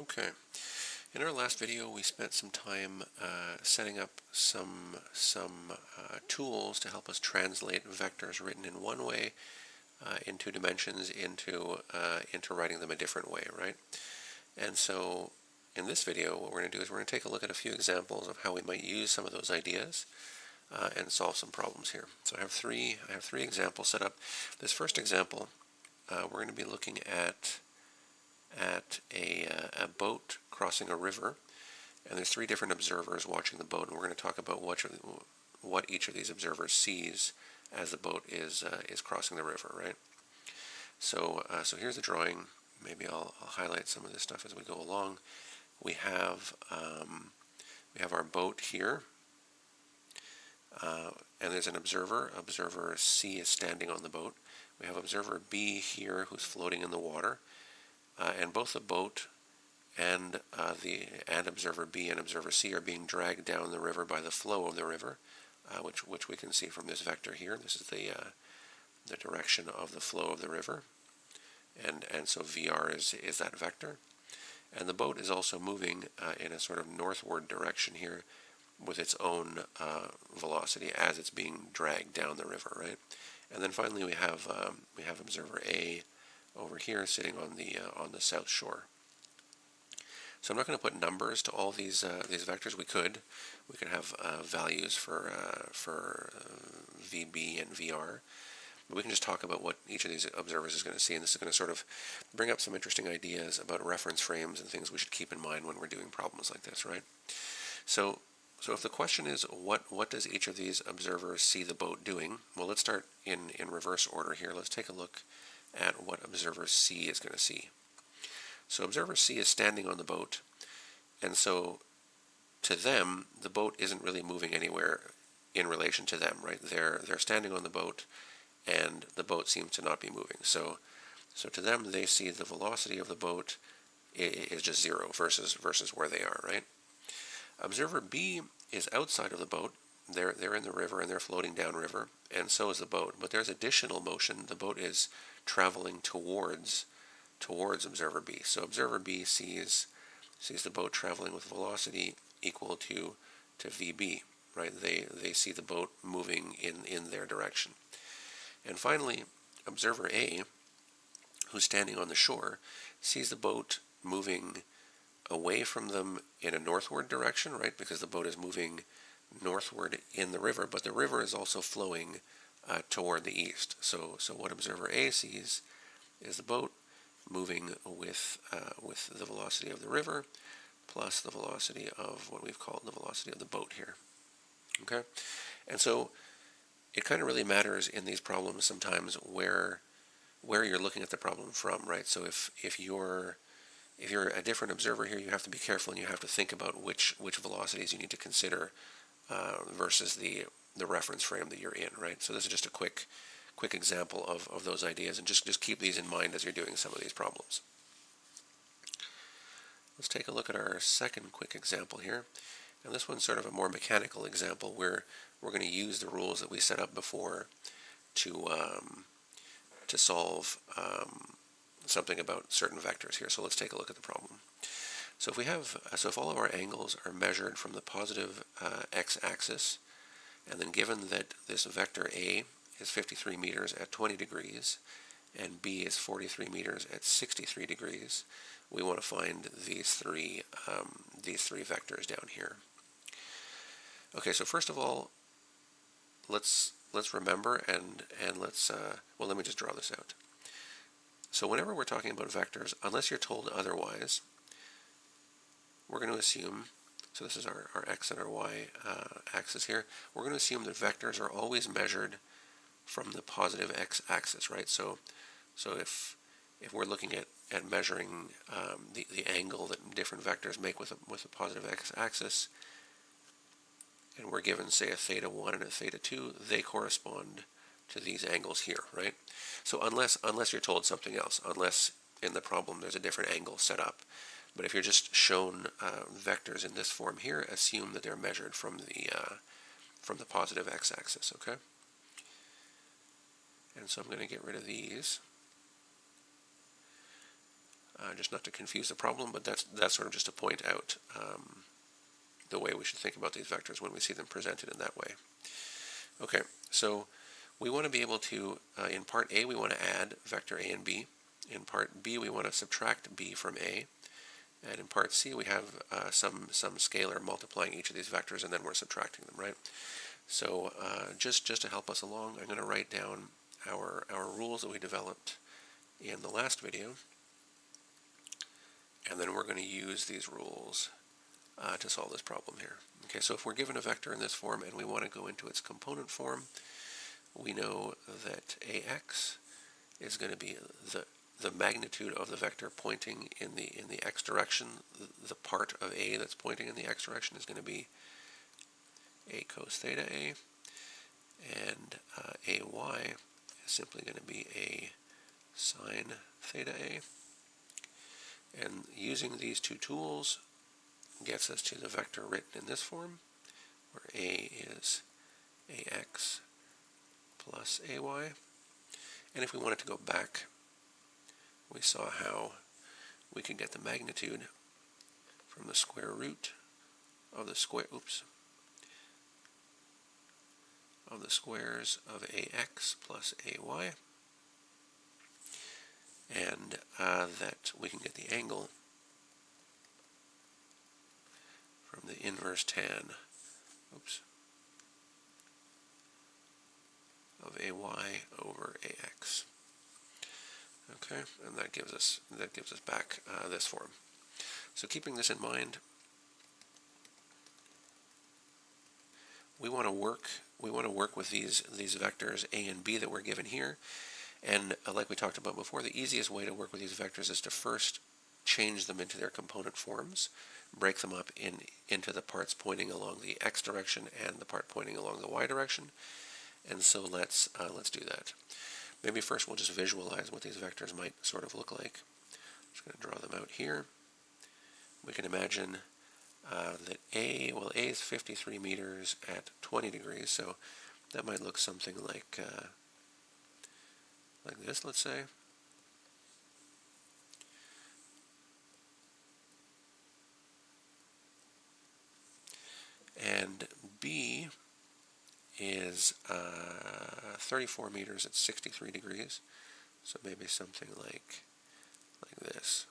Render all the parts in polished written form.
Okay. In our last video, we spent some time setting up some tools to help us translate vectors written in one way in 2 dimensions into writing them a different way, right? And so in this video, what we're going to do is we're going to take a look at a few examples of how we might use some of those ideas and solve some problems here. So I have three examples set up. This first example, we're going to be looking at a boat crossing a river, and there's three different observers watching the boat, and we're going to talk about what each of these observers sees as the boat is crossing the river, right? So here's the drawing. Maybe I'll highlight some of this stuff as we go along. We have our boat here, and there's an observer. Observer C is standing on the boat. We have observer B here who's floating in the water. And both the boat and observer B and observer C are being dragged down the river by the flow of the river, which we can see from this vector here. This is the direction of the flow of the river, and so VR is that vector. And the boat is also moving in a sort of northward direction here, with its own velocity as it's being dragged down the river, right? And then finally we have observer A over here sitting on the south shore. So I'm not going to put numbers to all these vectors. We could have values for VB and VR, but we can just talk about what each of these observers is going to see, and this is going to sort of bring up some interesting ideas about reference frames and things we should keep in mind when we're doing problems like this, right? So if the question is what does each of these observers see the boat doing? Well, let's start in reverse order here. Let's take a look at what observer C is going to see. So observer C is standing on the boat, and so to them, the boat isn't really moving anywhere in relation to them, right? They're standing on the boat, and the boat seems to not be moving. So to them, they see the velocity of the boat is just zero versus where they are, right? Observer B is outside of the boat. They're in the river and they're floating downriver, and so is the boat. But there's additional motion. The boat is traveling towards observer B. So observer B sees the boat traveling with velocity equal to VB, right? They see the boat moving in their direction. And finally, observer A, who's standing on the shore, sees the boat moving away from them in a northward direction, right? Because the boat is moving northward in the river, but the river is also flowing toward the east. So what observer A sees is the boat moving with the velocity of the river plus the velocity of what we've called the velocity of the boat here. Okay, and so it kind of really matters in these problems sometimes where you're looking at the problem from, right? So if you're a different observer here, you have to be careful and you have to think about which velocities you need to consider versus the reference frame that you're in, right? So this is just a quick example of those ideas, and just keep these in mind as you're doing some of these problems. Let's take a look at our second quick example here. And this one's sort of a more mechanical example where we're going to use the rules that we set up before to solve something about certain vectors here. So let's take a look at the problem. So if all of our angles are measured from the positive x-axis, and then given that this vector A is 53 meters at 20 degrees, and B is 43 meters at 63 degrees, we want to find these three vectors down here. Okay, so first of all, let's remember and let's well, let me just draw this out. So whenever we're talking about vectors, unless you're told otherwise, we're going to assume, so this is our x and our y axis here, we're going to assume that vectors are always measured from the positive x-axis, right? So if we're looking at measuring the angle that different vectors make with a positive x-axis, and we're given, say, a theta 1 and a theta 2, they correspond to these angles here, right? So unless you're told something else, unless in the problem there's a different angle set up. But if you're just shown vectors in this form here, assume that they're measured from the positive x-axis, okay? And so I'm going to get rid of these. just not to confuse the problem, but that's sort of just to point out the way we should think about these vectors when we see them presented in that way. Okay, so we want to be able to, in part A, we want to add vector A and B. In part B, we want to subtract B from A. And in part C, we have some scalar multiplying each of these vectors, and then we're subtracting them, right? So just to help us along, I'm going to write down our rules that we developed in the last video, and then we're going to use these rules to solve this problem here. Okay, so if we're given a vector in this form and we want to go into its component form, we know that AX is going to be the magnitude of the vector pointing in the x direction. The part of A that's pointing in the x direction is going to be A cos theta A, and AY is simply going to be A sine theta A. And using these two tools gets us to the vector written in this form, where A is AX plus AY. And if we wanted to go back, we saw how we could get the magnitude from the square root of the of the squares of AX plus AY, and that we can get the angle from the inverse tan of AY over AX. Okay, and that gives us back this form. So keeping this in mind, we want to work with these vectors A and B that we're given here, and like we talked about before, the easiest way to work with these vectors is to first change them into their component forms, break them up into the parts pointing along the x direction and the part pointing along the y direction. And so let's do that. Maybe first we'll just visualize what these vectors might sort of look like. I'm just going to draw them out here. We can imagine that A is 53 meters at 20 degrees, so that might look something like this, let's say. And B is 34 meters at 63 degrees, so maybe something like this.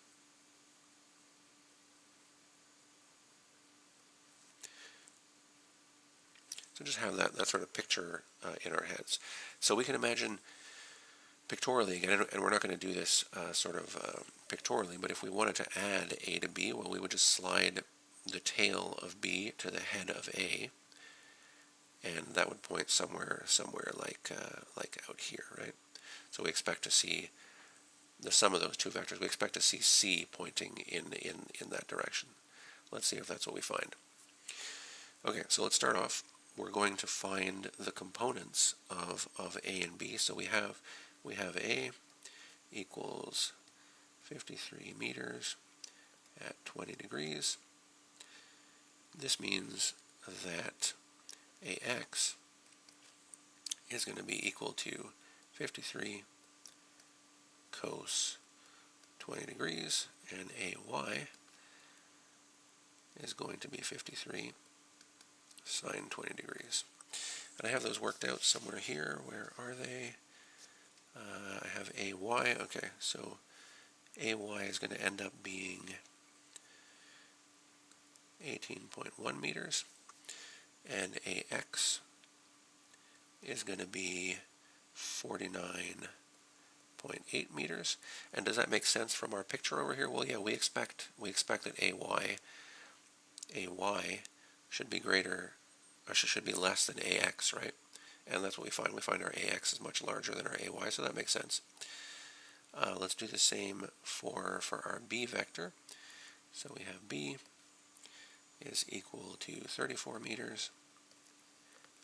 So just have that sort of picture in our heads. So we can imagine pictorially again, and we're not going to do this pictorially, but if we wanted to add A to B, well, we would just slide the tail of B to the head of A, and that would point somewhere like out here, right? So we expect to see the sum of those two vectors. We expect to see C pointing in that direction. Let's see if that's what we find. Okay, so let's start off. We're going to find the components of A and B. So we have A equals 53 meters at 20 degrees. This means that AX is going to be equal to 53 cos 20 degrees, and AY is going to be 53 sine 20 degrees. And I have those worked out somewhere here. Where are they? I have AY. Okay, so AY is going to end up being 18.1 meters, and AX is going to be 49.8 meters. And does that make sense from our picture over here? Well, yeah, we expect that AY should be greater, or should be less than AX, right? And that's what we find. We find our AX is much larger than our AY, so that makes sense. Let's do the same for our B vector. So we have B is equal to 34 meters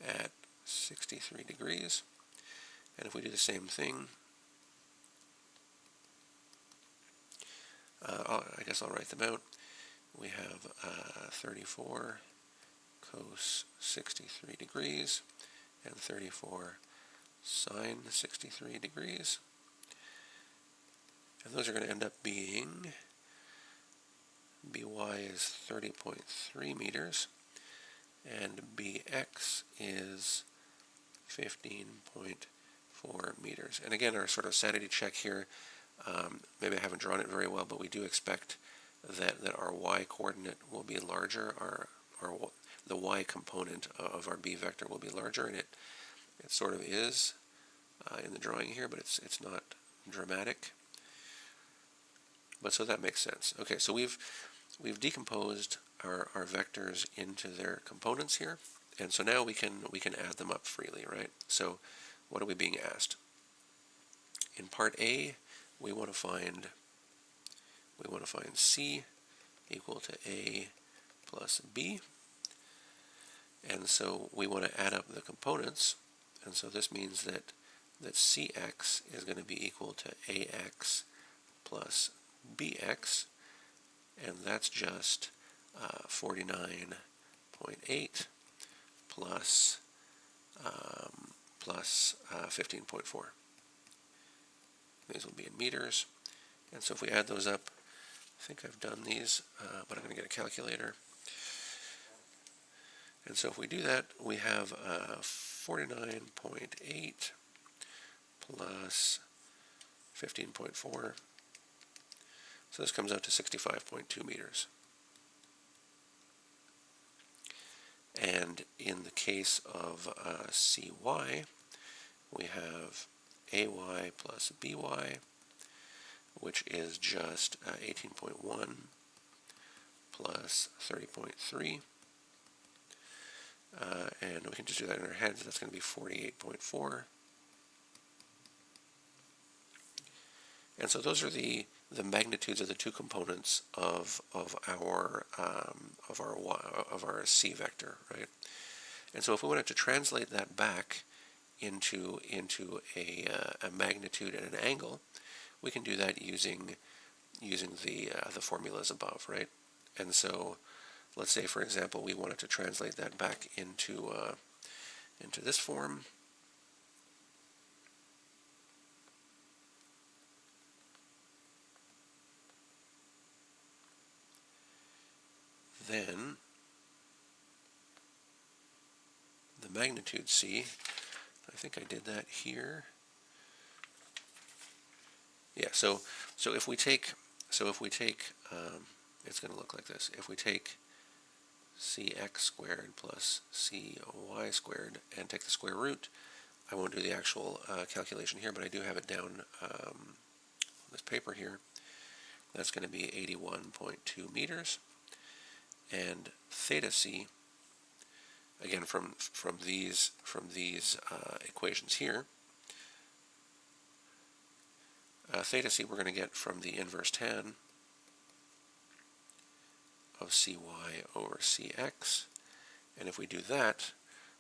at 63 degrees. And if we do the same thing, I guess I'll write them out. We have 34 cos 63 degrees and 34 sine 63 degrees. And those are going to end up being, by is 30.3 meters, and bx is 15.4 meters. And again, our sort of sanity check here, maybe I haven't drawn it very well, but we do expect that our y coordinate will be larger, the y component of our b vector will be larger, and it sort of is in the drawing here, but it's not dramatic. But so that makes sense. Okay, so we've decomposed our vectors into their components here, and so now we can add them up freely, right? So what are we being asked? In part A, we want to find C equal to A plus B, and so we want to add up the components, and so this means that Cx is going to be equal to Ax plus Bx, and that's just 49.8 plus 15.4. These will be in meters, and so if we add those up, I think I've done these, but I'm going to get a calculator. And so if we do that, we have 49.8 plus 15.4. So this comes out to 65.2 meters. And in the case of CY, we have AY plus BY, which is just 18.1 plus 30.3. And we can just do that in our heads. That's going to be 48.4. And so those are the magnitudes of the two components of our C vector, right? And so if we wanted to translate that back into a magnitude and an angle, we can do that using the formulas above, right? And so let's say, for example, we wanted to translate that back into this form. Then the magnitude C, I think I did that here. Yeah, so if we take it's going to look like this. If we take cx squared plus cy squared and take the square root, I won't do the actual calculation here, but I do have it down on this paper here. That's going to be 81.2 meters. And theta c, again from these equations here, theta c we're going to get from the inverse tan of cy over cx, and if we do that,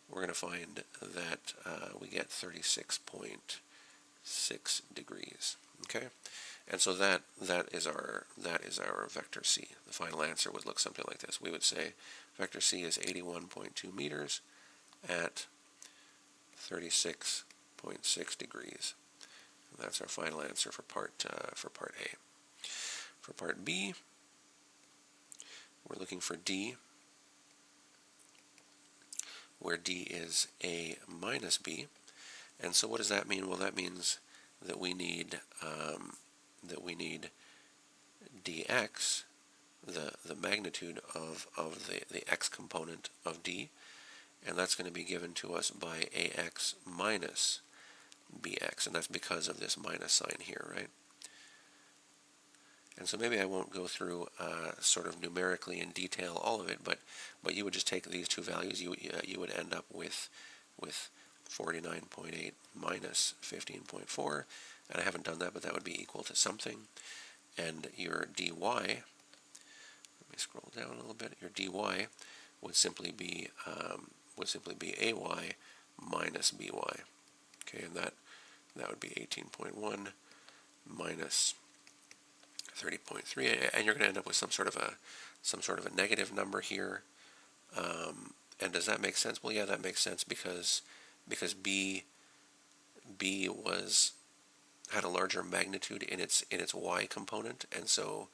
we're going to find that we get 36.6 degrees. Okay, and so that is our vector c. The final answer would look something like this. We would say vector c is 81.2 meters at 36.6 degrees. And that's our final answer for part A. For part B, we're looking for D, where D is A minus B. And so what does that mean? Well, that means that we need dx, the magnitude of the x component of D, and that's going to be given to us by ax minus bx, and that's because of this minus sign here, right? And so maybe I won't go through sort of numerically in detail all of it, but you would just take these two values, you would end up with 49.8 minus 15.4, and I haven't done that, but that would be equal to something. And your dy, let me scroll down a little bit. Your dy would simply be ay minus by. Okay, and that would be 18.1 minus 30.3, and you're going to end up with some sort of a negative number here. And does that make sense? Well, yeah, that makes sense because b was had a larger magnitude in its y component, and so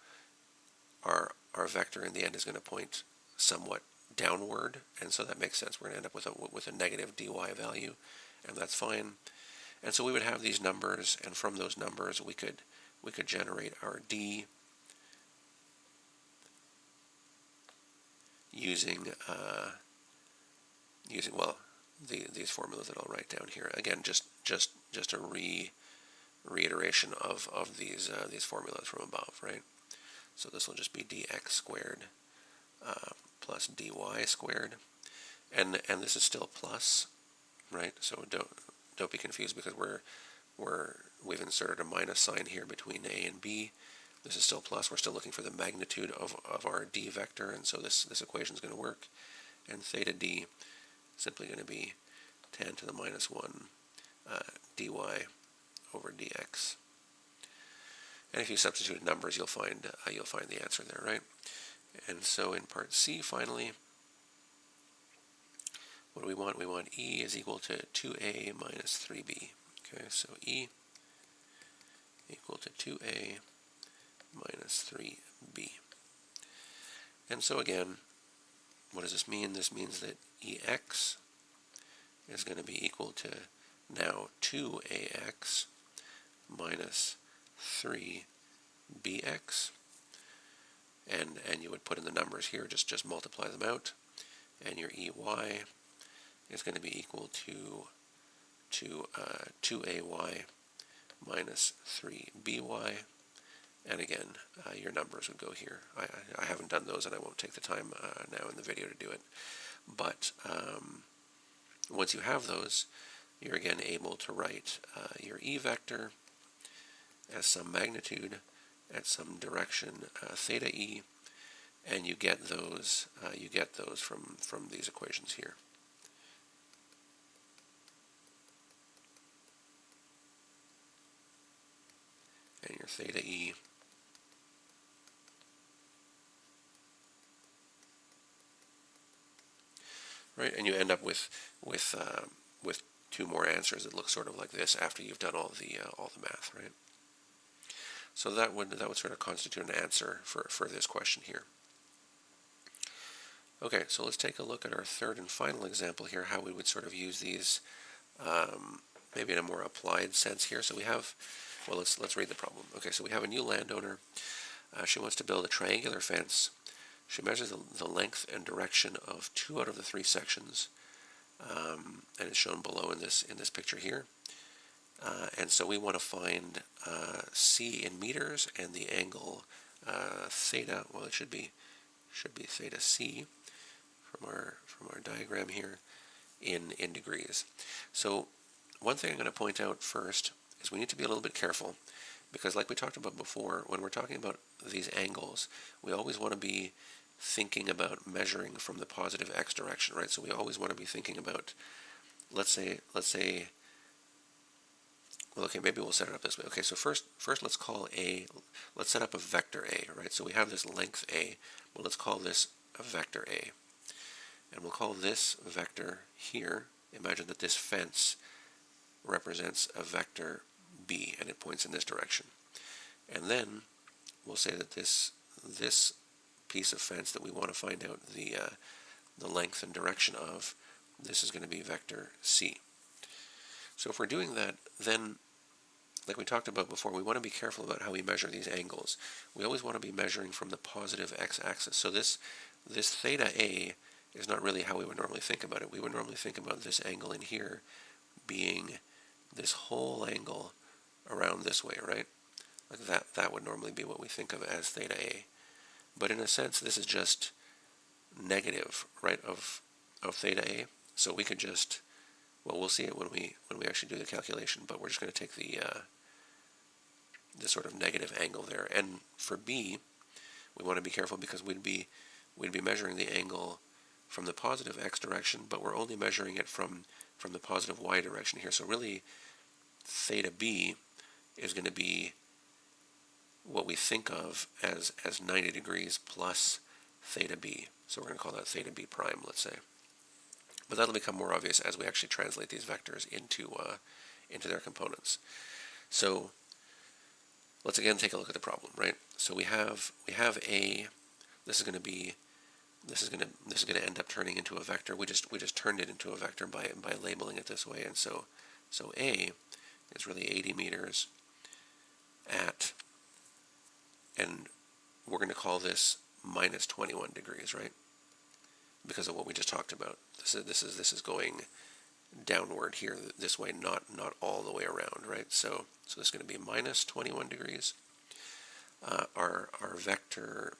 our vector in the end is going to point somewhat downward, and so that makes sense. We're going to end up with a negative dy value, and that's fine. And so we would have these numbers, and from those numbers we could generate our d using well these formulas that I'll write down here. Again, just a reiteration of these formulas from above, right? So this will just be dx squared plus dy squared, and this is still plus, right? So don't be confused, because we've inserted a minus sign here between a and b. This is still plus. We're still looking for the magnitude of our d vector, and so this equation is going to work. And theta d simply going to be tan to the minus 1 dy over dx. And if you substitute numbers, you'll find the answer there, right? And so in part C, finally, what do we want? We want E is equal to 2a minus 3b. Okay, so E equal to 2a minus 3b. And so again, what does this mean? This means that EX is going to be equal to now 2ax minus 3bx, and you would put in the numbers here, just multiply them out, and your EY is going to be equal to 2ay minus 3by, and again, your numbers would go here. I haven't done those, and I won't take the time now in the video to do it, but once you have those, you're again able to write your E vector as some magnitude at some direction theta e, and you get those from these equations here. And your theta e right, and you end up with two more answers that look sort of like this after you've done all the math, right? So that would sort of constitute an answer for this question here. Okay, so let's take a look at our third and final example here, how we would sort of use these maybe in a more applied sense here. So we have, well, let's read the problem. Okay, so we have a new landowner. She wants to build a triangular fence. She measures the length and direction of 2 out of the 3 sections, and it's shown below in this picture here. And so we want to find c in meters and the angle theta. Well, it should be theta c from our diagram here in degrees. So one thing I'm going to point out first is we need to be a little bit careful, because like we talked about before, when we're talking about these angles, we always want to be thinking about measuring from the positive x direction, right? So we always want to be thinking about, let's say, well, okay, maybe we'll set it up this way. Okay, so first let's set up a vector A, right? So we have this length A. Well, let's call this a vector A. And we'll call this vector here, imagine that this fence represents a vector B, and it points in this direction. And then we'll say that this piece of fence that we want to find out the length and direction of, this is going to be vector C. So if we're doing that, then, like we talked about before, we want to be careful about how we measure these angles. We always want to be measuring from the positive x-axis. So this theta A is not really how we would normally think about it. We would normally think about this angle in here being this whole angle around this way, right? Like that would normally be what we think of as theta A. But in a sense, this is just negative, right, of theta A. So we could just, well, we'll see it when we actually do the calculation, but we're just going to take the sort of negative angle there. And for B, we want to be careful, because we'd be measuring the angle from the positive x direction, but we're only measuring it from the positive y direction here. So really, theta B is going to be what we think of as 90 degrees plus theta B. So we're going to call that theta B prime, let's say. But that'll become more obvious as we actually translate these vectors into their components. So let's again take a look at the problem, right? So we have a, this is going to end up turning into a vector. We just turned it into a vector by labeling it this way, and so A is really 80 meters at, and we're going to call this minus 21 degrees, right? Because of what we just talked about. This is going downward here this way, not all the way around, right? So this is going to be minus 21 degrees. Our vector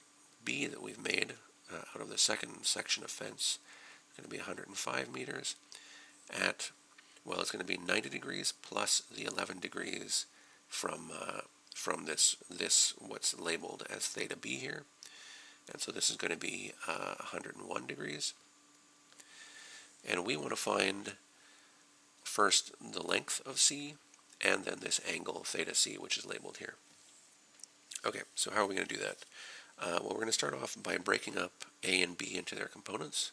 B that we've made out of the second section of fence is going to be 105 meters at, well, it's going to be 90 degrees plus the 11 degrees from this what's labeled as theta B here. And so this is going to be 101 degrees. And we want to find first the length of C and then this angle theta C, which is labeled here. Okay, so how are we going to do that? Well, we're going to start off by breaking up A and B into their components.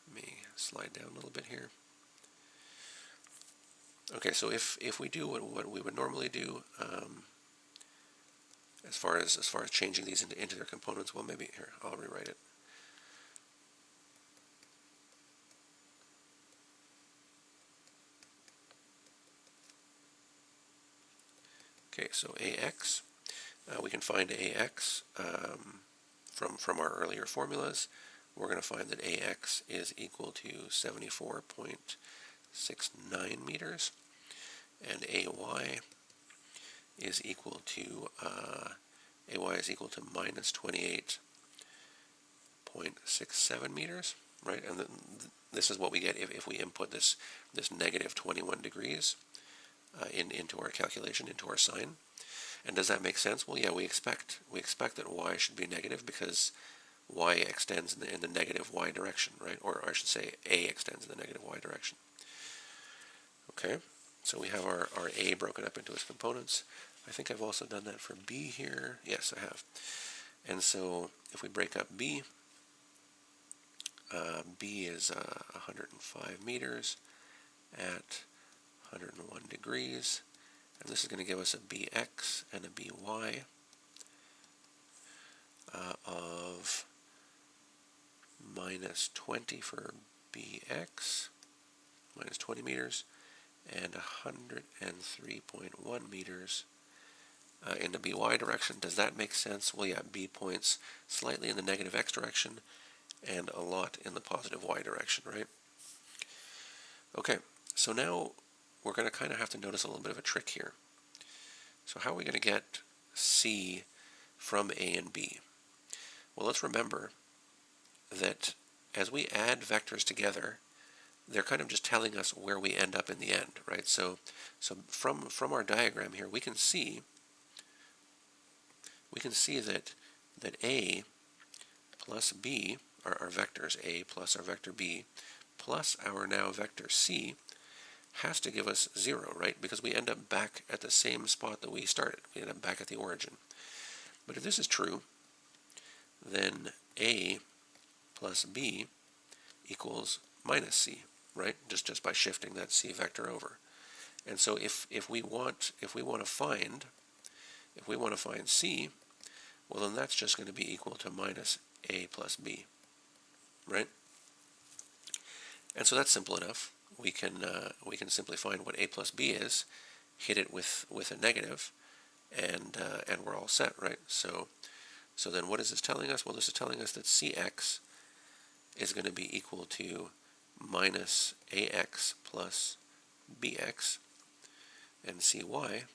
Let me slide down a little bit here. Okay, so if we do what we would normally do, as far as changing these into their components, well, maybe here I'll rewrite it. Okay, so AX, we can find AX from our earlier formulas. We're going to find that AX is equal to 74.69 meters, and AY is equal to minus 28.67 meters, right? And this is what we get if we input this negative 21 degrees into our calculation, into our sign. And does that make sense? Well, yeah, we expect that y should be negative because y extends in the negative y direction, right? Or I should say A extends in the negative y direction. Okay, so we have our A broken up into its components. I think I've also done that for B here. Yes, I have. And so if we break up B, B is 105 meters at 101 degrees. And this is going to give us a BX and a BY of minus 20 for BX, minus 20 meters, and 103.1 meters in the BY direction. Does that make sense? Well, yeah, B points slightly in the negative X direction and a lot in the positive Y direction, right? Okay, so now we're going to kind of have to notice a little bit of a trick here. So how are we going to get C from A and B? Well, let's remember that as we add vectors together, they're kind of just telling us where we end up in the end, right? So from our diagram here, we can see that A plus B, our vectors A plus our vector B, plus our now vector C, has to give us 0, right? Because we end up back at the same spot that we started. We end up back at the origin. But if this is true, then A plus B equals minus C, right? Just by shifting that C vector over. And so if we want to find C, well, then that's just going to be equal to minus A plus B, right? And so that's simple enough. We can simply find what A plus B is, hit it with a negative, and we're all set, right? So then what is this telling us? Well, this is telling us that Cx is going to be equal to minus Ax plus Bx, and Cy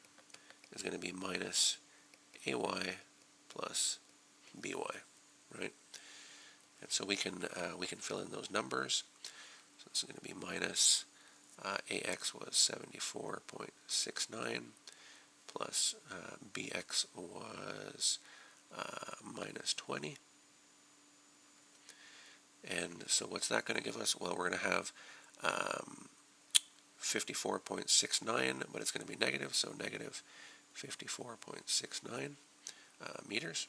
is going to be minus Ay plus By, right? And so we can fill in those numbers. So this is going to be minus Ax was 74.69 plus Bx was minus 20. And so what's that going to give us? Well, we're going to have 54.69, but it's going to be negative, so negative 54.69 meters.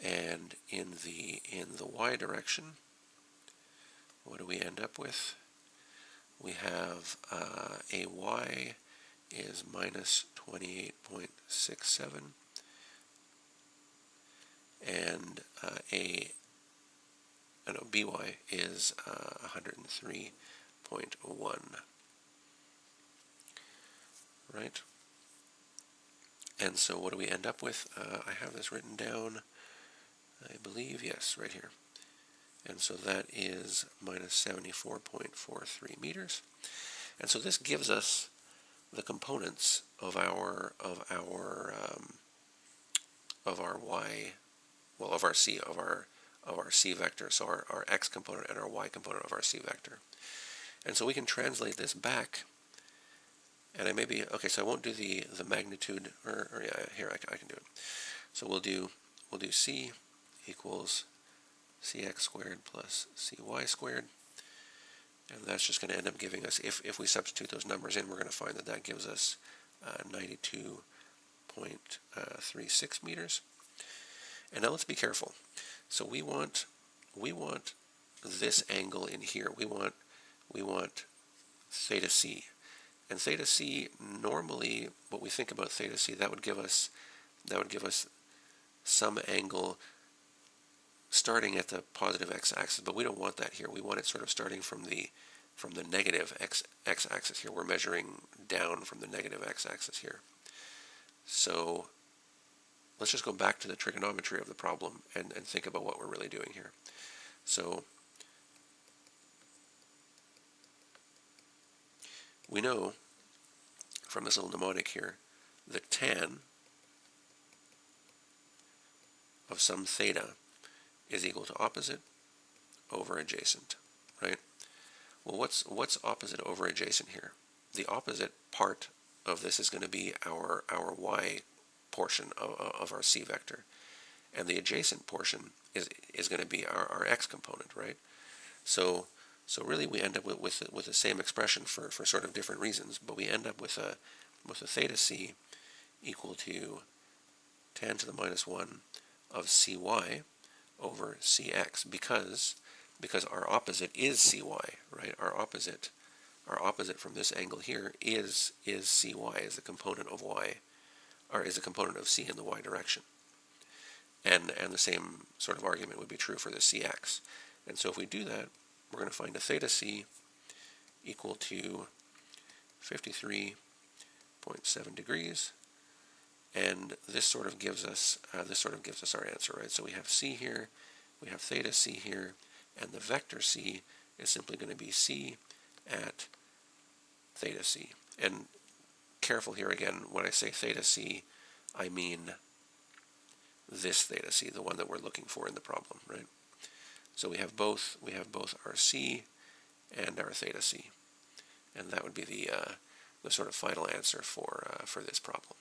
And in the y direction, what do we end up with? We have Ay is minus 28.67, and by is 103.1, right? And so what do we end up with? I have this written down, I believe, yes, right here. And so that is minus 74.43 meters. And so this gives us the components of our y, well, of our c vector. So our x component and our y component of our c vector. And so we can translate this back. And I maybe, okay, so I won't do the magnitude, or yeah, here I can do it. So we'll do c equals cx squared plus cy squared. And that's just going to end up giving us, if we substitute those numbers in, we're going to find that that gives us 92.36 meters. And now let's be careful. So we want this angle in here. We want theta c. And theta c, normally, what we think about theta c, that would give us some angle starting at the positive x-axis, but we don't want that here. We want it sort of starting from the negative x-axis here. We're measuring down from the negative x-axis here. So let's just go back to the trigonometry of the problem and think about what we're really doing here. So we know from this little mnemonic here that tan of some theta is equal to opposite over adjacent, right? Well, what's opposite over adjacent here? The opposite part of this is going to be our y portion of our c vector, and the adjacent portion is going to be our x component, right? So really we end up with the same expression for sort of different reasons, but we end up with a theta c equal to tan to the minus 1 of cy over cx, because our opposite is cy, right? Our opposite from this angle here is cy, is a component of y, or is a component of c in the y direction. And the same sort of argument would be true for the cx. And so if we do that, we're going to find a theta c equal to 53.7 degrees, and this sort of gives us our answer, right? So we have c here, we have theta c here, and the vector c is simply going to be c at theta c. And careful here again, when I say theta c, I mean this theta c, the one that we're looking for in the problem, right? So we have both our c and our theta c, and that would be the sort of final answer for this problem.